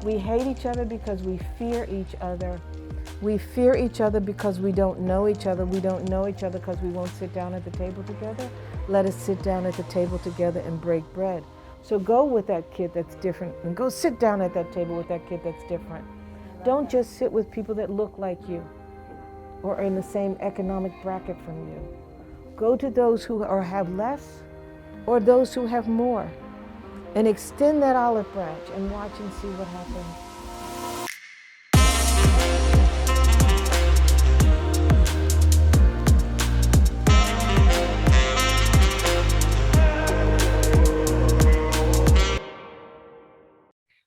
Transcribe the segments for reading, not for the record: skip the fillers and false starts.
We hate each other because we fear each other. We fear each other because we don't know each other. We don't know each other because we won't sit down at the table together. Let us sit down at the table together and break bread. So go with that kid that's different and go sit down at that table with that kid that's different. Don't just sit with people that look like you or are in the same economic bracket from you. Go to those who have less or those who have more and extend that olive branch and watch and see what happens.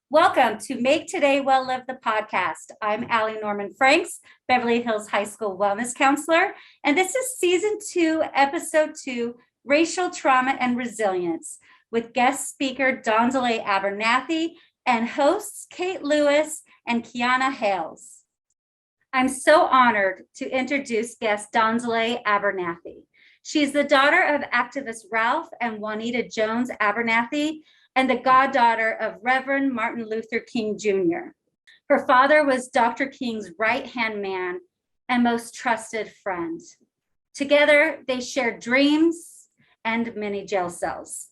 Welcome to Make Today Well Live the podcast. I'm Allie Norman Franks, Beverly Hills High School Wellness Counselor, and this is Season 2, Episode 2, Racial Trauma and Resilience, with guest speaker Donzale Abernathy and hosts Kate Lewis and Kiana Hales. I'm so honored to introduce guest Donzale Abernathy. She's the daughter of activist Ralph and Juanita Jones Abernathy, and the goddaughter of Reverend Martin Luther King Jr. Her father was Dr. King's right-hand man and most trusted friend. Together, they shared dreams and many jail cells.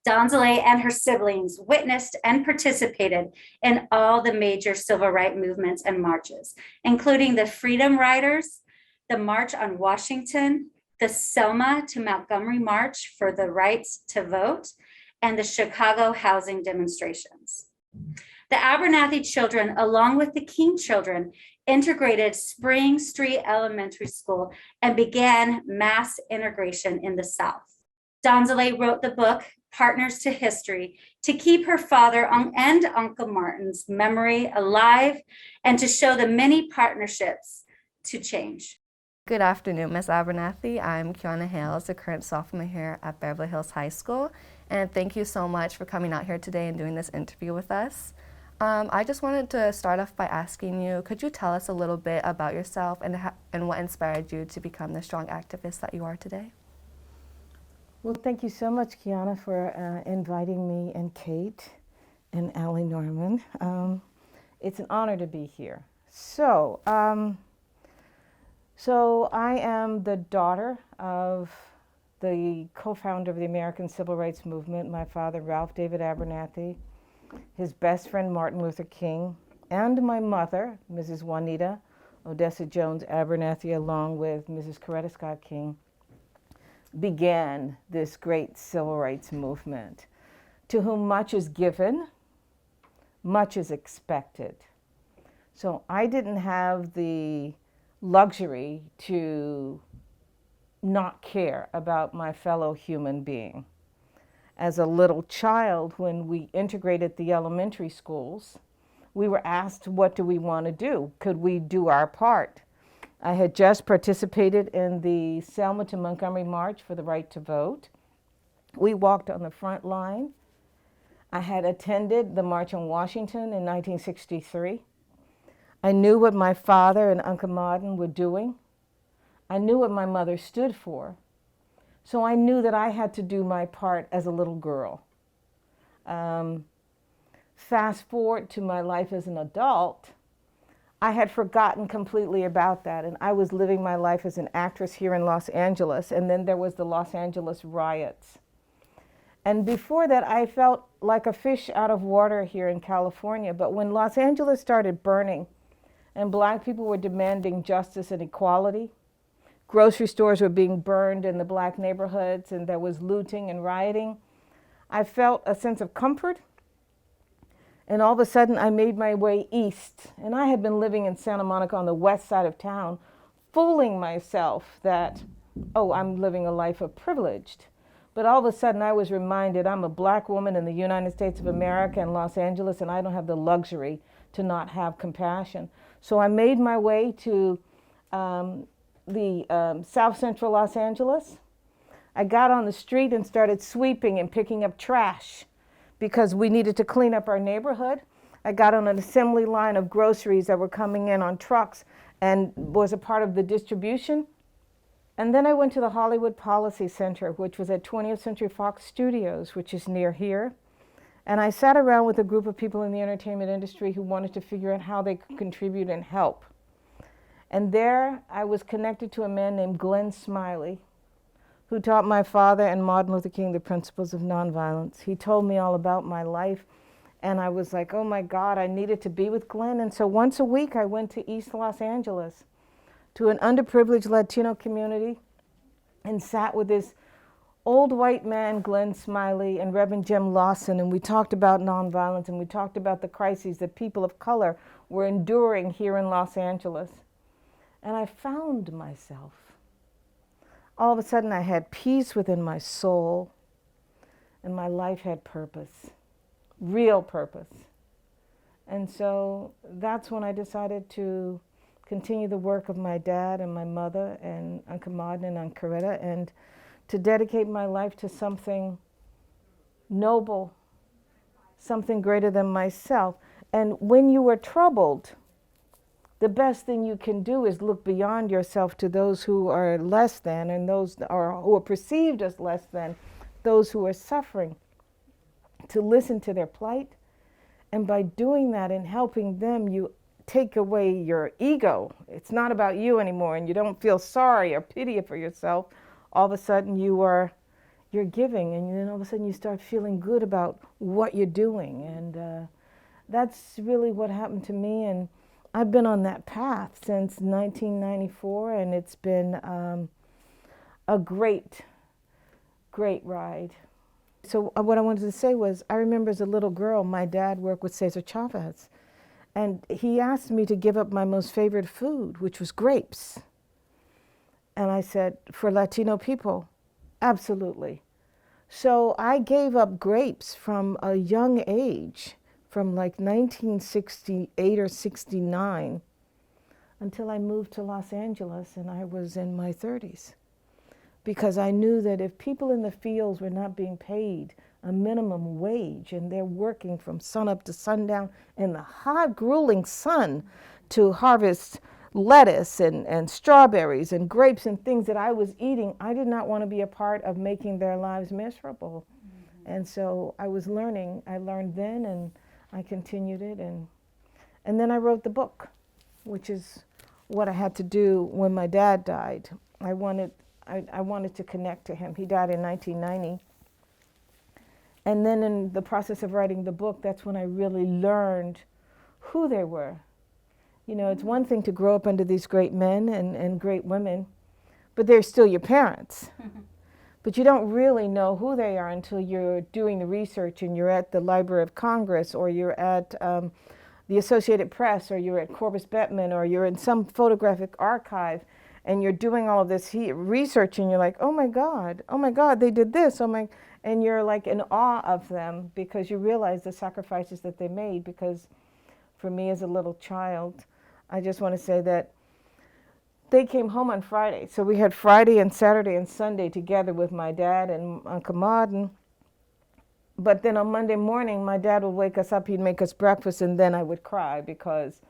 Donzale and her siblings witnessed and participated in all the major civil rights movements and marches, including the Freedom Riders, the March on Washington, the Selma to Montgomery March for the rights to vote, and the Chicago housing demonstrations. The Abernathy children, along with the King children, integrated Spring Street Elementary School and began mass integration in the South. Donzale wrote the book, Partners to History, to keep her father and Uncle Martin's memory alive and to show the many partnerships to change. Good afternoon, Ms. Abernathy. I'm Kiana Hales, the current sophomore here at Beverly Hills High School, and thank you so much for coming out here today and doing this interview with us. I just wanted to start off by asking you, could you tell us a little bit about yourself and what inspired you to become the strong activist that you are today? Well, thank you so much, Kiana, for inviting me and Kate and Allie Norman. It's an honor to be here. So I am the daughter of the co-founder of the American Civil Rights Movement, my father, Ralph David Abernathy, his best friend, Martin Luther King, and my mother, Mrs. Juanita Odessa Jones Abernathy, along with Mrs. Coretta Scott King, began this great civil rights movement, to whom much is given, much is expected. So I didn't have the luxury to not care about my fellow human being. As a little child, when we integrated the elementary schools, we were asked, what do we want to do? Could we do our part? I had just participated in the Selma to Montgomery March for the right to vote. We walked on the front line. I had attended the March on Washington in 1963. I knew what my father and Uncle Martin were doing. I knew what my mother stood for. So I knew that I had to do my part as a little girl. Fast forward to my life as an adult, I had forgotten completely about that, and I was living my life as an actress here in Los Angeles, and then there was the Los Angeles Riots. And before that, I felt like a fish out of water here in California, but when Los Angeles started burning, and Black people were demanding justice and equality, grocery stores were being burned in the Black neighborhoods, and there was looting and rioting, I felt a sense of comfort. And all of a sudden, I made my way east. And I had been living in Santa Monica on the west side of town, fooling myself that, oh, I'm living a life of privileged. But all of a sudden, I was reminded I'm a Black woman in the United States of America in Los Angeles, and I don't have the luxury to not have compassion. So I made my way to South Central Los Angeles. I got on the street and started sweeping and picking up trash because we needed to clean up our neighborhood. I got on an assembly line of groceries that were coming in on trucks and was a part of the distribution. And then I went to the Hollywood Policy Center, which was at 20th Century Fox Studios, which is near here. And I sat around with a group of people in the entertainment industry who wanted to figure out how they could contribute and help. And there I was connected to a man named Glenn Smiley, who taught my father and Martin Luther King the principles of nonviolence. He told me all about my life, and I was like, oh my God, I needed to be with Glenn. And so once a week I went to East Los Angeles to an underprivileged Latino community and sat with this old white man, Glenn Smiley, and Reverend Jim Lawson, and we talked about nonviolence, and we talked about the crises that people of color were enduring here in Los Angeles. And I found myself. All of a sudden I had peace within my soul, and my life had purpose, real purpose. And so that's when I decided to continue the work of my dad and my mother and Uncle Martin and Aunt Coretta, and to dedicate my life to something noble, something greater than myself. And when you are troubled, the best thing you can do is look beyond yourself to those who are less than, and those who are perceived as less than, those who are suffering, to listen to their plight. And by doing that and helping them, you take away your ego. It's not about you anymore, and you don't feel sorry or pity for yourself. All of a sudden you're giving, and then all of a sudden you start feeling good about what you're doing. And that's really what happened to me. And I've been on that path since 1994, and it's been a great, great ride. So what I wanted to say was, I remember as a little girl, my dad worked with Cesar Chavez, and he asked me to give up my most favorite food, which was grapes. And I said, for Latino people, absolutely. So I gave up grapes from a young age, from like 1968 or 69, until I moved to Los Angeles and I was in my 30s. Because I knew that if people in the fields were not being paid a minimum wage, and they're working from sunup to sundown in the hot, grueling sun to harvest lettuce and strawberries and grapes and things that I was eating, I did not want to be a part of making their lives miserable. Mm-hmm. And so I was learning. I learned then, and I continued it. And then I wrote the book, which is what I had to do when my dad died. I wanted to connect to him. He died in 1990. And then in the process of writing the book, that's when I really learned who they were. You know, it's one thing to grow up under these great men and great women, but they're still your parents. But you don't really know who they are until you're doing the research and you're at the Library of Congress, or you're at the Associated Press, or you're at Corbis Bettman, or you're in some photographic archive, and you're doing all of this research, and you're like, oh my God, they did this, and you're like in awe of them, because you realize the sacrifices that they made. Because for me as a little child, I just want to say that they came home on Friday. So we had Friday and Saturday and Sunday together with my dad and Uncle Martin. But then on Monday morning, my dad would wake us up, he'd make us breakfast, and then I would cry because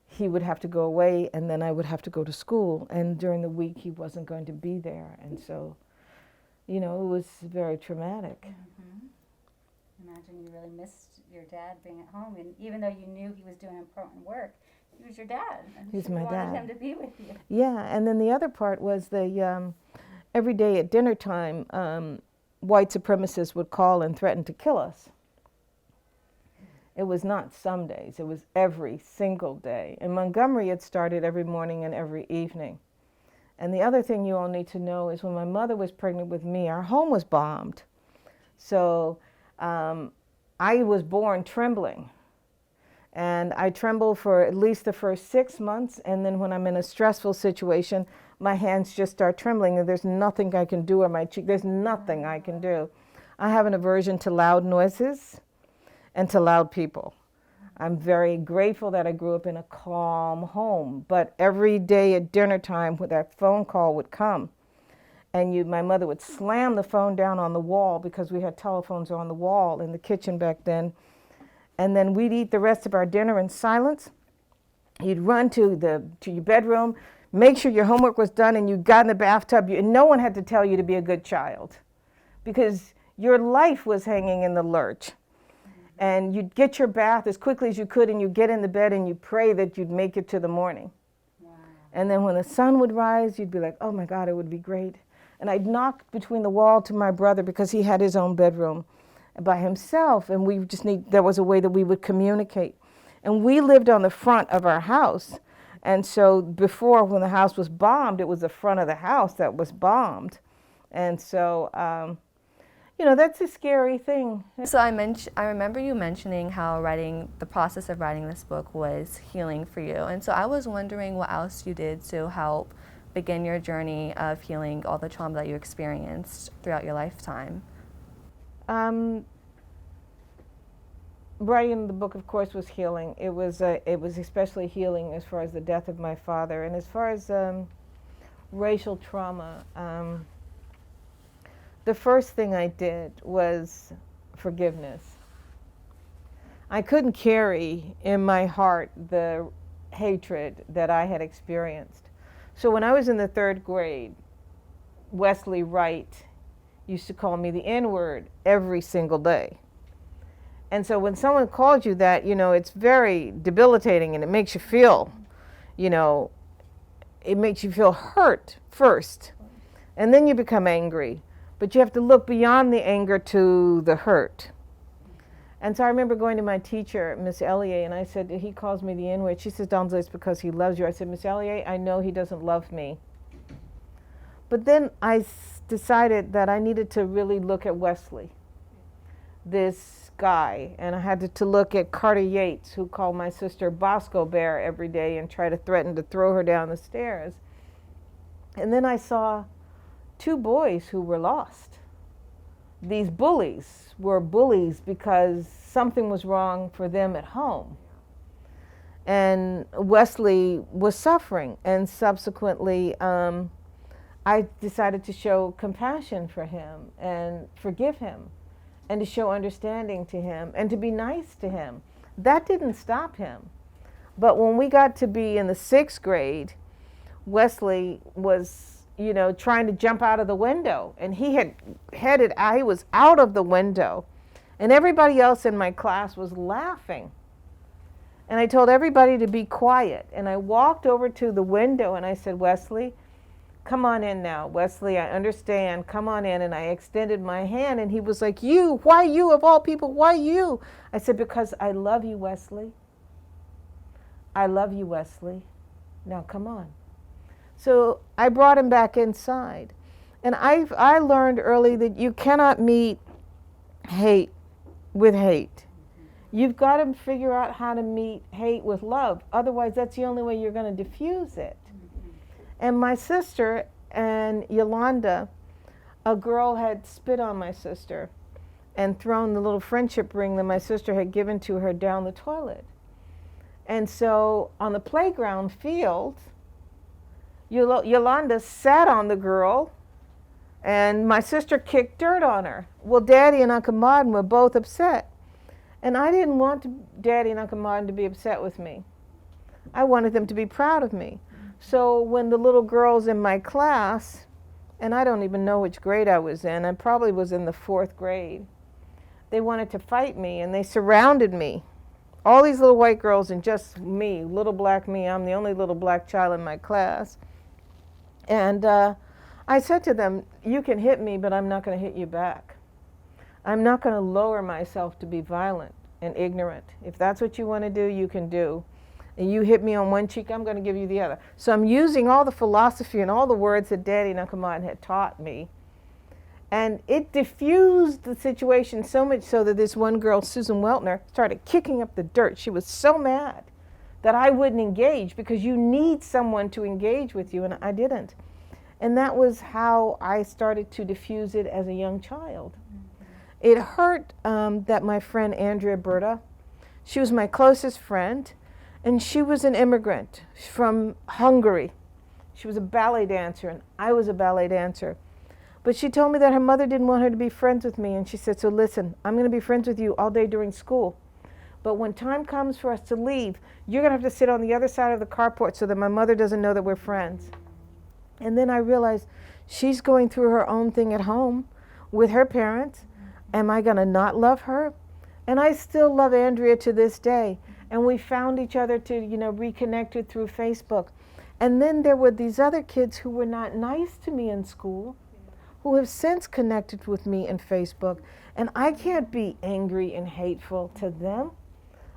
he would have to go away, and then I would have to go to school. And during the week, he wasn't going to be there. And so, you know, it was very traumatic. Mm-hmm. Imagine you really missed your dad being at home, and even though you knew he was doing important work, he was your dad. And He's my dad. You wanted him to be with you. Yeah, and then the other part was every day at dinner time, white supremacists would call and threaten to kill us. It was not some days, it was every single day. In Montgomery, it started every morning and every evening. And the other thing you all need to know is when my mother was pregnant with me, our home was bombed. So I was born trembling. And I tremble for at least the first 6 months, and then when I'm in a stressful situation, my hands just start trembling, and there's nothing I can do, or my cheek, there's nothing I can do. I have an aversion to loud noises and to loud people. I'm very grateful that I grew up in a calm home, but every day at dinner time, when that phone call would come, and my mother would slam the phone down on the wall, because we had telephones on the wall in the kitchen back then, and then we'd eat the rest of our dinner in silence. You'd run to your bedroom, make sure your homework was done, and you got in the bathtub. And no one had to tell you to be a good child, because your life was hanging in the lurch. And you'd get your bath as quickly as you could, and you'd get in the bed and you'd pray that you'd make it to the morning. Wow. And then when the sun would rise, you'd be like, oh my God, it would be great. And I'd knock between the wall to my brother because he had his own bedroom by himself, and there was a way that we would communicate. And we lived on the front of our house. And so before, when the house was bombed, it was the front of the house that was bombed. And so, that's a scary thing. So I remember you mentioning how the process of writing this book was healing for you. And so I was wondering what else you did to help begin your journey of healing all the trauma that you experienced throughout your lifetime. Writing the book, of course, was healing. It was especially healing as far as the death of my father. And as far as racial trauma, the first thing I did was forgiveness. I couldn't carry in my heart the hatred that I had experienced. So when I was in the 3rd grade, Wesley Wright used to call me the N-word every single day. And so when someone calls you that, it's very debilitating, and it makes you feel, it makes you feel hurt first. And then you become angry. But you have to look beyond the anger to the hurt. And so I remember going to my teacher, Miss Ellier, and I said, he calls me the N-word. She says, Donzel, it's because he loves you. I said, Miss Ellier, I know he doesn't love me. But then I decided that I needed to really look at Wesley, this guy. And I had to look at Carter Yates, who called my sister Bosco Bear every day and tried to threaten to throw her down the stairs. And then I saw 2 boys who were lost. These bullies were bullies because something was wrong for them at home. And Wesley was suffering, and subsequently I decided to show compassion for him and forgive him and to show understanding to him and to be nice to him. That didn't stop him. But when we got to be in the 6th grade, Wesley was trying to jump out of the window, and he was out of the window, and everybody else in my class was laughing. And I told everybody to be quiet, and I walked over to the window and I said, Wesley, come on in now. Wesley, I understand, come on in. And I extended my hand, and he was like, you, why you of all people, why you? I said, because I love you, Wesley. I love you, Wesley. Now come on. So I brought him back inside. And I learned early that you cannot meet hate with hate. You've got to figure out how to meet hate with love. Otherwise, that's the only way you're going to diffuse it. And my sister and Yolanda, a girl had spit on my sister and thrown the little friendship ring that my sister had given to her down the toilet. And so on the playground field, Yolanda sat on the girl, and my sister kicked dirt on her. Well, Daddy and Uncle Martin were both upset. And I didn't want Daddy and Uncle Martin to be upset with me. I wanted them to be proud of me. So when the little girls in my class, and I don't even know which grade I was in, I probably was in the 4th grade, they wanted to fight me, and they surrounded me. All these little white girls and just me, little black me. I'm the only little black child in my class. And I said to them, you can hit me, but I'm not going to hit you back. I'm not going to lower myself to be violent and ignorant. If that's what you want to do, you can do. And you hit me on one cheek, I'm going to give you the other. So I'm using all the philosophy and all the words that Daddy and Uncle Martin had taught me. And it diffused the situation so much so that this one girl, Susan Weltner, started kicking up the dirt. She was so mad that I wouldn't engage, because you need someone to engage with you, and I didn't. And that was how I started to diffuse it as a young child. It hurt that my friend Andrea Berta, she was my closest friend, and she was an immigrant from Hungary. She was a ballet dancer, and I was a ballet dancer. But she told me that her mother didn't want her to be friends with me, and she said, so listen, I'm going to be friends with you all day during school. But when time comes for us to leave, you're going to have to sit on the other side of the carport so that my mother doesn't know that we're friends. And then I realized she's going through her own thing at home with her parents. Am I going to not love her? And I still love Andrea to this day. And we found each other to, reconnected through Facebook. And then there were these other kids who were not nice to me in school, who have since connected with me in Facebook. And I can't be angry and hateful to them.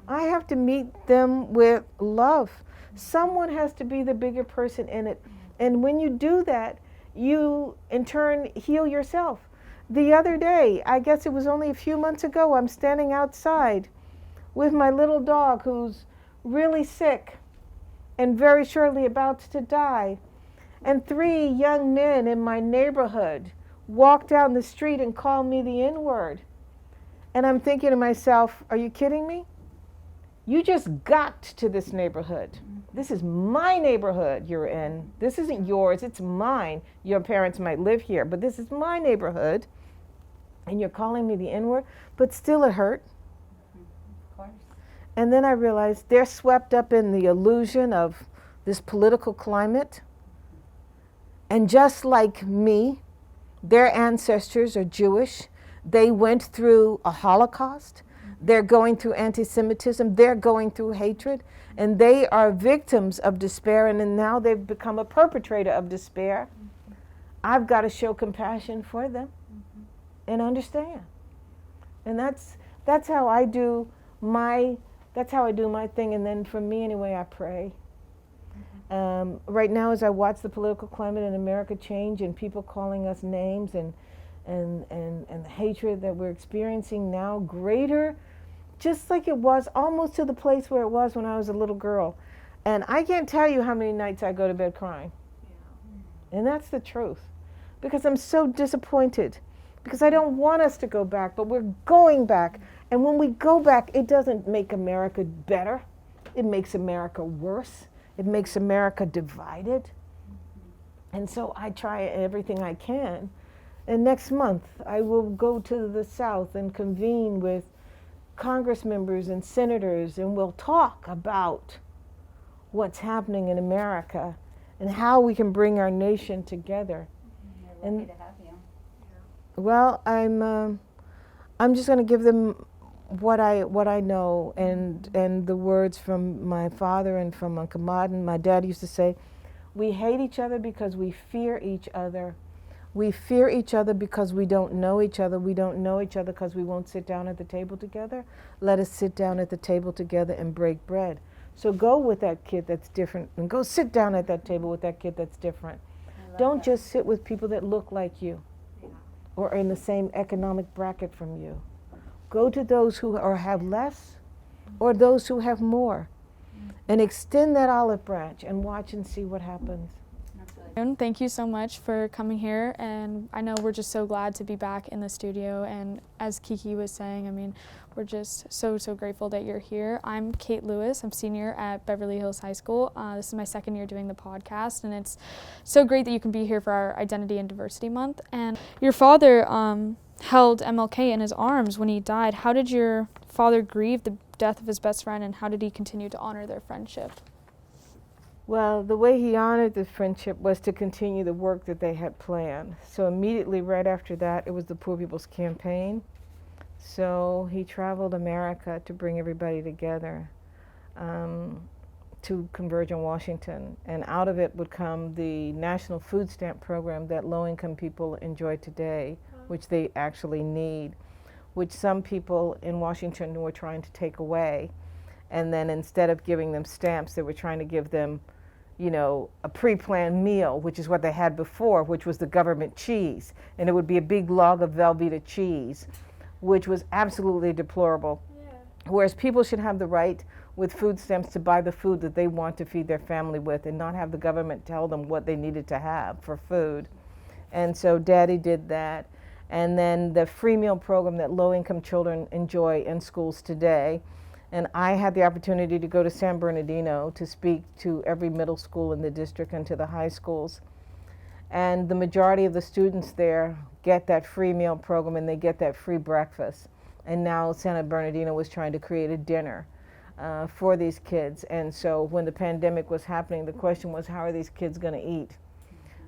I have to meet them with love. Someone has to be the bigger person in it. And when you do that, you in turn heal yourself. The other day, I guess it was only a few months ago, I'm standing outside with my little dog who's really sick and very shortly about to die. And 3 young men in my neighborhood walked down the street and called me the N-word. And I'm thinking to myself, are you kidding me? You just got to this neighborhood. This is my neighborhood you're in. This isn't yours, it's mine. Your parents might live here, but this is my neighborhood. And you're calling me the N-word, but still it hurt. Of course. And then I realized they're swept up in the illusion of this political climate. And just like me, their ancestors are Jewish. They went through a Holocaust. They're going through anti-Semitism. They're going through hatred. And they are victims of despair. And now they've become a perpetrator of despair. I've got to show compassion for them and understand. And that's how I do my thing. And then for me anyway, I pray. Right now, as I watch the political climate in America change and people calling us names and the hatred that we're experiencing now greater, just like it was almost to the place where it was when I was a little girl. And I can't tell you how many nights I go to bed crying. Yeah. And that's the truth. Because I'm so disappointed. Because I don't want us to go back, but we're going back. And when we go back, it doesn't make America better. It makes America worse. It makes America divided. And so I try everything I can. And next month, I will go to the South and convene with Congress members and senators, and we'll talk about what's happening in America and how we can bring our nation together. We're lucky to have you. Well, I'm just going to give them what I know and the words from my father and from Uncle Martin. My dad used to say, we hate each other because we fear each other. We fear each other because we don't know each other. We don't know each other because we won't sit down at the table together. Let us sit down at the table together and break bread. So go with that kid that's different and go sit down at that table with that kid that's different. Don't just sit with people that look like you or are in the same economic bracket from you. Go to those who have less or those who have more and extend that olive branch and watch and see what happens. Thank you so much for coming here, and I know we're just so glad to be back in the studio, and as Kiki was saying, I mean, we're just so grateful that you're here. I'm Kate Lewis. I'm senior at Beverly Hills High School. This is my second year doing the podcast, and it's so great that you can be here for our Identity and Diversity Month. And your father held MLK in his arms when he died. How did your father grieve the death of his best friend, and how did he continue to honor their friendship? Well, the way he honored the friendship was to continue the work that they had planned. So immediately right after that, it was the Poor People's Campaign. So he traveled America to bring everybody together to converge in Washington. And out of it would come the National Food Stamp Program that low-income people enjoy today, which they actually need, which some people in Washington were trying to take away. And then instead of giving them stamps, they were trying to give them, you know, a pre-planned meal, which is what they had before, which was the government cheese. And it would be a big log of Velveeta cheese, which was absolutely deplorable. Yeah. Whereas people should have the right with food stamps to buy the food that they want to feed their family with and not have the government tell them what they needed to have for food. And so Daddy did that. And then the free meal program that low-income children enjoy in schools today. And I had the opportunity to go to San Bernardino to speak to every middle school in the district and to the high schools. And the majority of the students there get that free meal program and they get that free breakfast. And now San Bernardino was trying to create a dinner for these kids. And so when the pandemic was happening, the question was, how are these kids going to eat?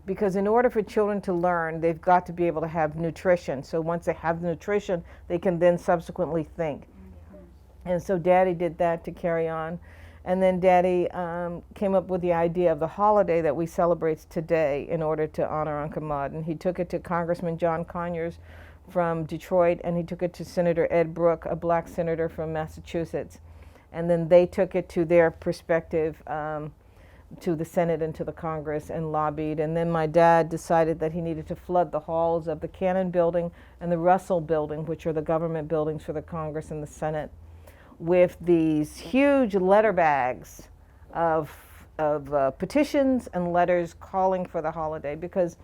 Because in order for children to learn, they've got to be able to have nutrition. So once they have nutrition, they can then subsequently think. And so Daddy did that to carry on. And then Daddy came up with the idea of the holiday that we celebrate today in order to honor Uncle Martin. He took it to Congressman John Conyers from Detroit, and he took it to Senator Ed Brooke, a black senator from Massachusetts. And then they took it to their perspective, to the Senate and to the Congress, and lobbied. And then my dad decided that he needed to flood the halls of the Cannon Building and the Russell Building, which are the government buildings for the Congress and the Senate, with these huge letter bags of petitions and letters calling for the holiday, because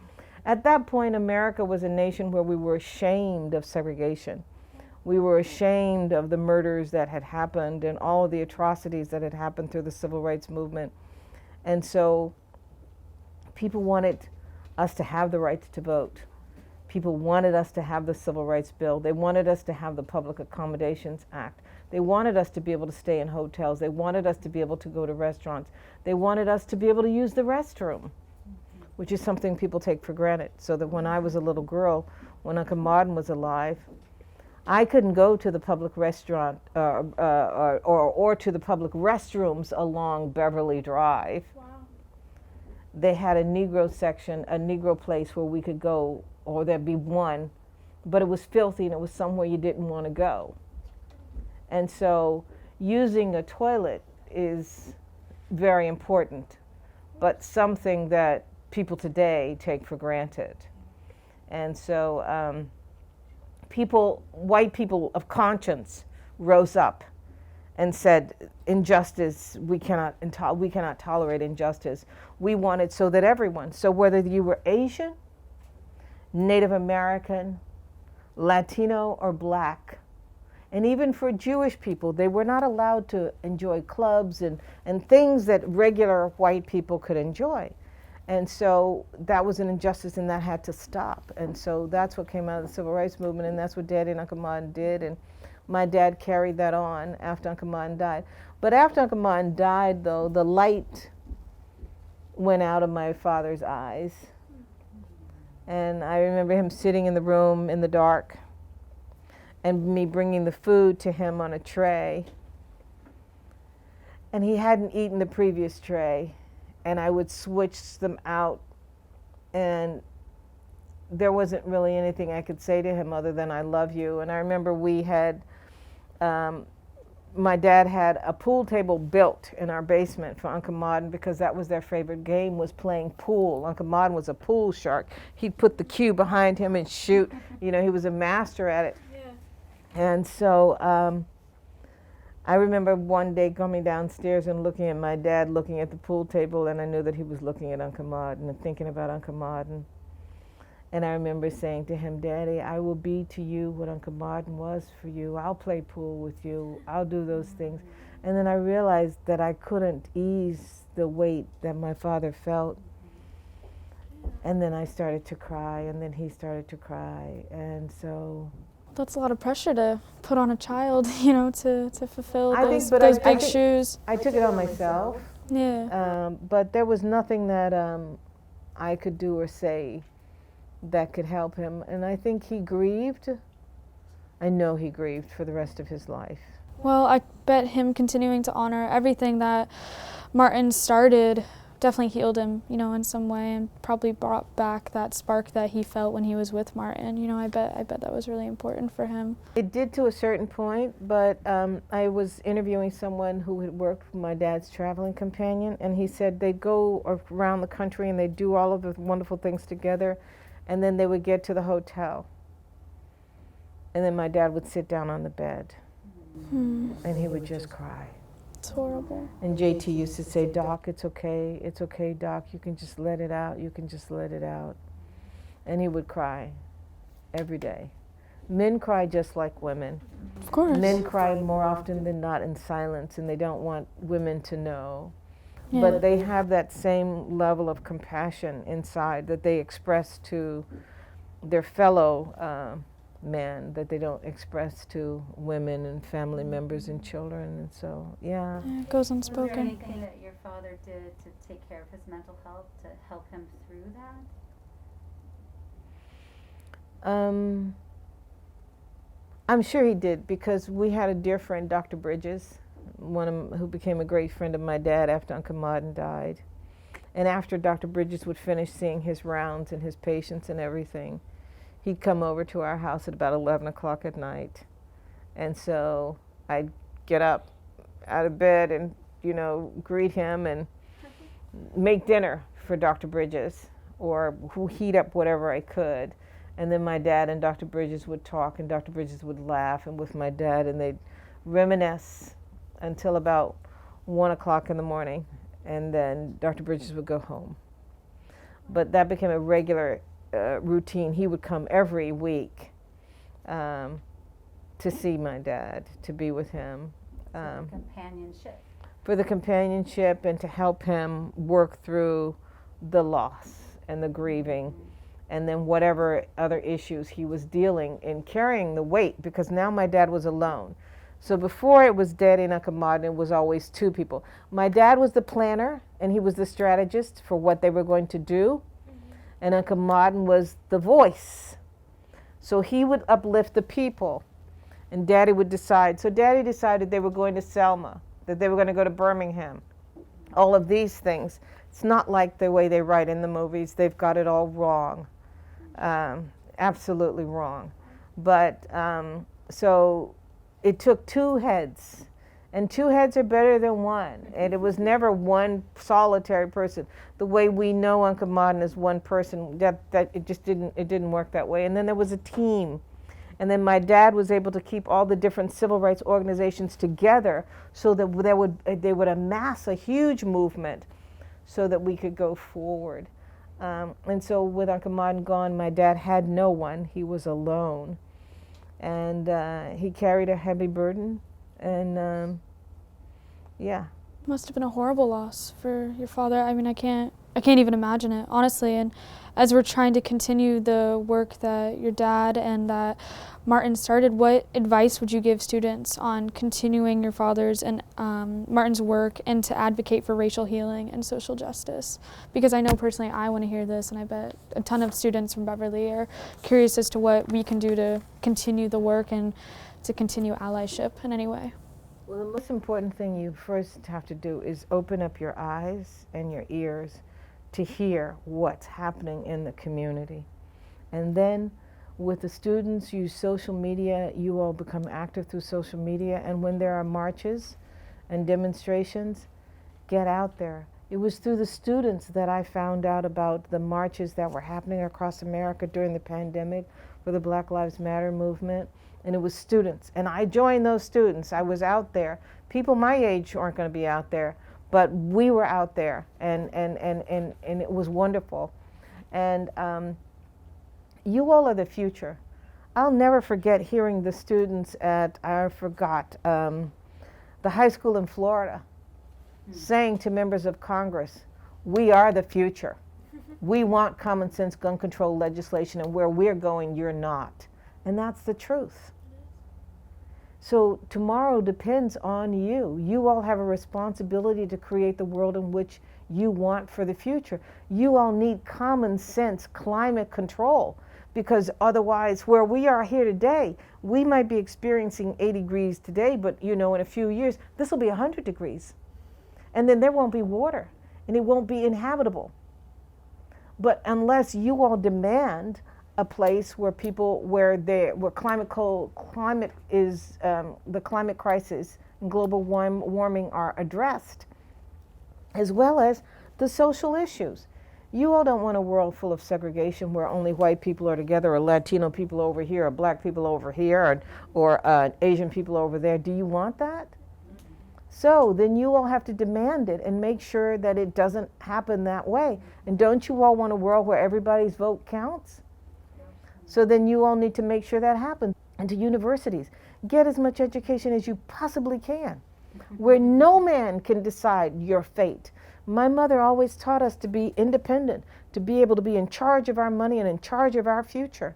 at that point America was a nation where we were ashamed of segregation. We were ashamed of the murders that had happened and all of the atrocities that had happened through the civil rights movement. And so people wanted us to have the right to vote. People wanted us to have the Civil Rights Bill. They wanted us to have the Public Accommodations Act. They wanted us to be able to stay in hotels. They wanted us to be able to go to restaurants. They wanted us to be able to use the restroom, which is something people take for granted. So that when I was a little girl, when Uncle Martin was alive, I couldn't go to the public restaurant or to the public restrooms along Beverly Drive. Wow. They had a Negro section, a Negro place where we could go, or there'd be one, but it was filthy and it was somewhere you didn't want to go. And so using a toilet is very important, but something that people today take for granted. And so white people of conscience rose up and said, injustice, we cannot tolerate injustice. We wanted so that everyone, so whether you were Asian, Native American, Latino, or black, and even for Jewish people, they were not allowed to enjoy clubs and things that regular white people could enjoy. And so that was an injustice, and that had to stop. And so that's what came out of the Civil Rights Movement, and that's what Daddy and Uncle Martin did. And my dad carried that on after Uncle Martin died. But after Uncle Martin died, though, the light went out of my father's eyes. And I remember him sitting in the room in the dark, and me bringing the food to him on a tray. And he hadn't eaten the previous tray, and I would switch them out, and there wasn't really anything I could say to him other than I love you. And I remember we had, my dad had a pool table built in our basement for Uncle Martin, because that was their favorite game, was playing pool. Uncle Martin was a pool shark. He'd put the cue behind him and shoot. You know, he was a master at it. And so I remember one day coming downstairs and looking at my dad looking at the pool table, and I knew that he was looking at Uncle Martin and thinking about Uncle Martin. And I remember saying to him, Daddy, I will be to you what Uncle Martin was for you. I'll play pool with you. I'll do those things. And then I realized that I couldn't ease the weight that my father felt. And then I started to cry, and then he started to cry. And so That's a lot of pressure to put on a child, you know, to fulfill I those, think- but those I big think- shoes. I took it on myself. Yeah. But there was nothing that I could do or say that could help him. And I think he grieved. I know he grieved for the rest of his life. Well, I bet him continuing to honor everything that Martin started definitely healed him, you know, in some way, and probably brought back that spark that he felt when he was with Martin. You know, I bet that was really important for him. It did to a certain point, but I was interviewing someone who had worked for my dad's traveling companion, and he said they'd go around the country and they'd do all of the wonderful things together, and then they would get to the hotel, and then my dad would sit down on the bed, and he would just cry. It's horrible. And JT used to say, Doc, it's okay, Doc, you can just let it out, you can just let it out. And he would cry every day. Men cry just like women. Of course. Men cry more often than not in silence, and they don't want women to know. Yeah. But they have that same level of compassion inside that they express to their fellow men, that they don't express to women and family members and children. And so, yeah. Yeah, it goes Was there unspoken. anything that your father did to take care of his mental health, to help him through that? I'm sure he did, because we had a dear friend, Dr. Bridges, who became a great friend of my dad after Uncle Martin died. And after Dr. Bridges would finish seeing his rounds and his patients and everything, he'd come over to our house at about 11 o'clock at night. And so I'd get up out of bed and, greet him and make dinner for Dr. Bridges, or heat up whatever I could. And then my dad and Dr. Bridges would talk, and Dr. Bridges would laugh, and with my dad, and they'd reminisce until about 1 o'clock in the morning, and then Dr. Bridges would go home. But that became a regular routine. He would come every week to see my dad, to be with him. Companionship. For the companionship, and to help him work through the loss and the grieving, and then whatever other issues he was dealing in, carrying the weight, because now my dad was alone. So before it was Daddy and Uncle Martin, it was always two people. My dad was the planner, and he was the strategist for what they were going to do, and Uncle Martin was the voice. So he would uplift the people, and Daddy would decide. So Daddy decided they were going to Selma, that they were going to go to Birmingham, all of these things. It's not like the way they write in the movies. They've got it all wrong. Absolutely wrong. But so it took two heads, and two heads are better than one. And it was never one solitary person. The way we know Uncle Martin is one person, that it just didn't work that way. And then there was a team. And then my dad was able to keep all the different civil rights organizations together so that they would amass a huge movement so that we could go forward. And so with Uncle Martin gone, my dad had no one. He was alone. And he carried a heavy burden. And yeah. Must have been a horrible loss for your father. I mean, I can't even imagine it, honestly. And as we're trying to continue the work that your dad and that Martin started, what advice would you give students on continuing your father's and Martin's work, and to advocate for racial healing and social justice? Because I know personally I want to hear this, and I bet a ton of students from Beverly are curious as to what we can do to continue the work and to continue allyship in any way. Well, the most important thing you first have to do is open up your eyes and your ears to hear what's happening in the community. And then with the students, use social media. You all become active through social media. And when there are marches and demonstrations, get out there. It was through the students that I found out about the marches that were happening across America during the pandemic for the Black Lives Matter movement. And it was students. And I joined those students. I was out there. People my age aren't going to be out there, but we were out there, and it was wonderful. And you all are the future. I'll never forget hearing the students at, the high school in Florida saying to members of Congress, we are the future. We want common sense gun control legislation, and where we're going, you're not. And that's the truth. So tomorrow depends on you. You all have a responsibility to create the world in which you want for the future. You all need common sense climate control, because otherwise, where we are here today, we might be experiencing 80 degrees today, but in a few years, this will be 100 degrees. And then there won't be water, and it won't be inhabitable. But unless you all demand a place where the climate crisis and global warming are addressed, as well as the social issues. You all don't want a world full of segregation where only white people are together, or Latino people over here, or black people over here, or Asian people over there. Do you want that? So then you all have to demand it and make sure that it doesn't happen that way. And don't you all want a world where everybody's vote counts? So then you all need to make sure that happens. And to universities, get as much education as you possibly can, where no man can decide your fate. My mother always taught us to be independent, to be able to be in charge of our money and in charge of our future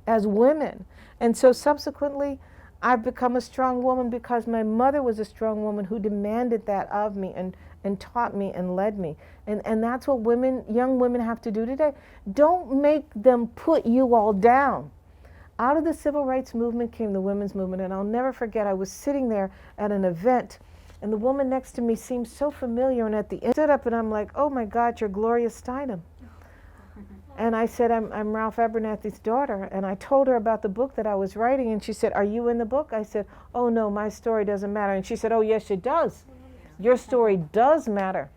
as women. And so subsequently, I've become a strong woman because my mother was a strong woman who demanded that of me and taught me and led me. And that's what young women have to do today. Don't make them put you all down. Out of the civil rights movement came the women's movement. And I'll never forget, I was sitting there at an event, and the woman next to me seemed so familiar, and at the end, I stood up and I'm like, oh my God, you're Gloria Steinem. And I said, I'm Ralph Abernathy's daughter. And I told her about the book that I was writing, and she said, are you in the book? I said, oh no, my story doesn't matter. And she said, oh yes, it does. Your story does matter.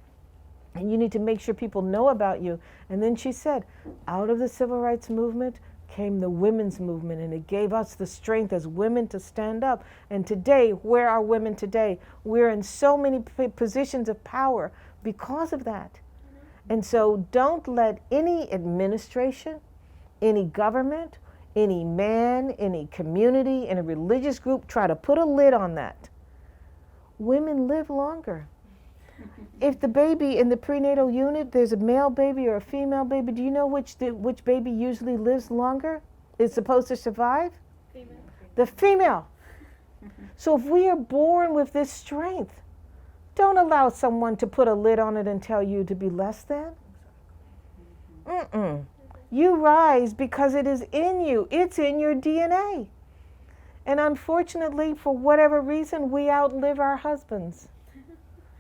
And you need to make sure people know about you. And then she said, out of the civil rights movement came the women's movement, and it gave us the strength as women to stand up. And today, where are women today? We're in so many positions of power because of that. And so don't let any administration, any government, any man, any community, any religious group try to put a lid on that. Women live longer. If the baby in the prenatal unit, there's a male baby or a female baby, do you know which baby usually lives longer? Is supposed to survive? Female. The female. So if we are born with this strength, don't allow someone to put a lid on it and tell you to be less than. You rise because it is in you. It's in your DNA. And unfortunately, for whatever reason, we outlive our husbands.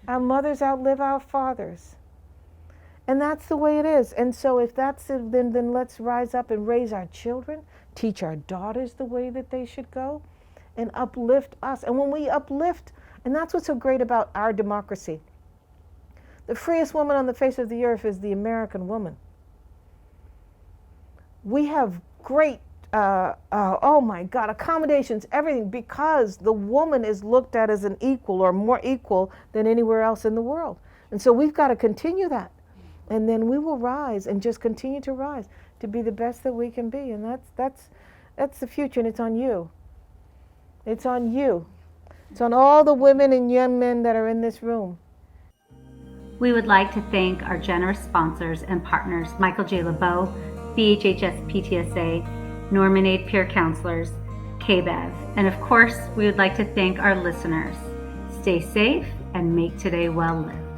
Our mothers outlive our fathers. And that's the way it is. And so if that's it, then let's rise up and raise our children, teach our daughters the way that they should go, and uplift us. And when we uplift, and that's what's so great about our democracy. The freest woman on the face of the earth is the American woman. We have great, oh my God, accommodations, everything, because the woman is looked at as an equal or more equal than anywhere else in the world. And so we've got to continue that. And then we will rise and just continue to rise to be the best that we can be. And that's the future, and it's on you. It's on you. It's on all the women and young men that are in this room. We would like to thank our generous sponsors and partners, Michael J. LeBeau, BHHS PTSA, Norman Aid Peer Counselors, KBEV, and of course, we would like to thank our listeners. Stay safe and make today well lived.